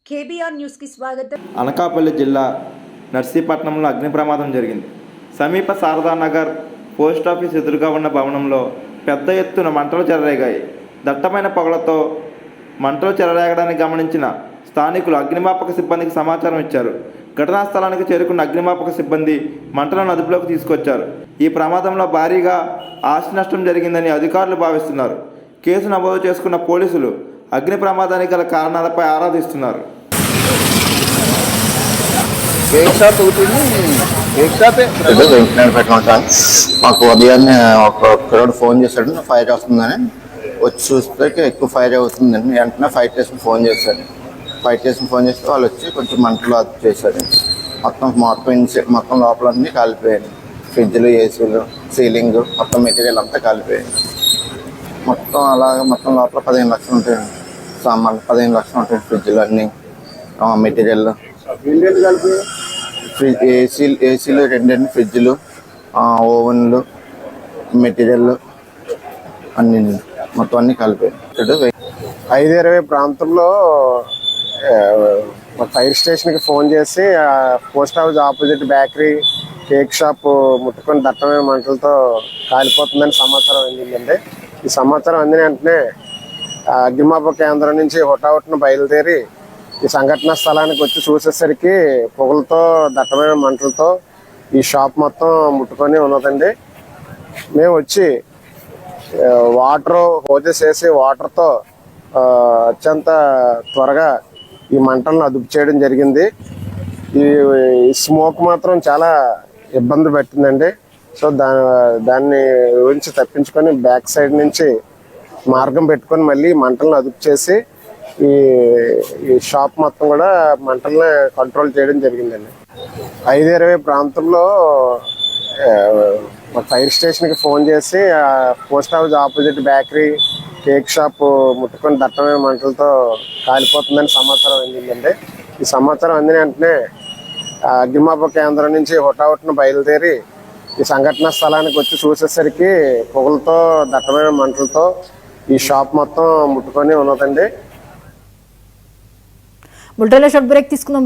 KBR news కి స్వాగతం. అనకాపల్లి జిల్లా నర్సీపట్నంలో అగ్ని ప్రమాదం జరిగింది. సమీప శారదానగర్ పోస్టాఫీస్ ఎదురుగా ఉన్న భవనంలో పెద్ద ఎత్తున మంటలు చెలరేగాయి. దట్టమైన పొగలతో మంటలు చెలరేగడాన్ని గమనించిన స్థానికులు అగ్నిమాపక సిబ్బందికి సమాచారం ఇచ్చారు. ఘటనా స్థలానికి చేరుకున్న అగ్నిమాపక సిబ్బంది మంటలను అదుపులోకి తీసుకొచ్చారు. ఈ ప్రమాదంలో భారీగా ఆస్తి నష్టం జరిగిందని అధికారులు భావిస్తున్నారు. కేసు నమోదు చేసుకున్న పోలీసులు అగ్ని ప్రమాదానికి గల కారణాలపై ఆరా తీస్తున్నారు. మాకు ఉదయాన్నే ఒక కుర్రాడు ఫోన్ చేశాడు, ఫైర్ వస్తుందని. వచ్చి చూస్తే ఎక్కువ ఫైర్ అవుతుందని వెంటనే ఫైర్ స్టేషన్ ఫోన్ చేశాడు. ఫైర్ స్టేషన్ ఫోన్ చేస్తే వాళ్ళు వచ్చి కొంచెం మంటలు అదుపు చేశారు. మొత్తం లోపలన్నీ కాలిపోయాయి. ఫ్రిడ్జ్లు, ఏసీలు, సీలింగ్, మొత్తం మెటీరియల్ అంతా కాలిపోయాయి. మొత్తం లోపల 15 లక్షలు ఉంటాయండి. సామాన్లు 15 లక్షలు ఉంటాయి. ఫ్రిడ్జ్లు అన్నీ, మెటీరియల్, ఏసీలు 2 ఫ్రిడ్జ్లు, ఓవెన్లు, మెటీరియల్ అన్నీ మొత్తం అన్నీ కలిపాయి. 5:20 ప్రాంతంలో ఫైర్ స్టేషన్కి ఫోన్ చేసి post office opposite bakery, cake shop ముట్టుకొని దట్టమైన మంటలతో కాలిపోతుందని సమాచారం అందిందండి. ఈ సమాచారం అందిన వెంటనే అగ్నిమాపక కేంద్రం నుంచి హుటాహుటిన బయలుదేరి ఈ సంఘటన స్థలానికి వచ్చి చూసేసరికి పొగలతో దట్టమైన మంటలతో ఈ షాప్ మొత్తం ముట్టుకొని ఉన్నదండి. మేము వచ్చి హోజెస్ వేసి వాటర్తో అత్యంత త్వరగా ఈ మంటలను అదుపు చేయడం జరిగింది. ఈ స్మోక్ మాత్రం చాలా ఇబ్బంది పెట్టిందండి. సో దాన్ని గురించి తప్పించుకొని బ్యాక్ సైడ్ నుంచి మార్గం పెట్టుకొని మళ్ళీ మంటలను అదుపు చేసి ఈ షాప్ మొత్తం కూడా మంటల్ని కంట్రోల్ చేయడం జరిగిందండి. 5:20 ప్రాంతంలో ఫైర్ స్టేషన్కి ఫోన్ చేసి post office opposite bakery, cake shop ముట్టుకొని దట్టమైన మంటలతో కాలిపోతుందని సమాచారం అందిందండి. ఈ సమాచారం అందిన వెంటనే అగ్నిమాపక కేంద్రం నుంచి హుటాహుటిన బయలుదేరి ఈ సంఘటన స్థలానికి వచ్చి చూసేసరికి పొగలతో దట్టమైన మంటలతో ఈ షాప్ మొత్తం ముట్టుకొని ఉన్నదండి. బుల్టెన్లో షార్ట్ బ్రేక్ తీసుకుందాం.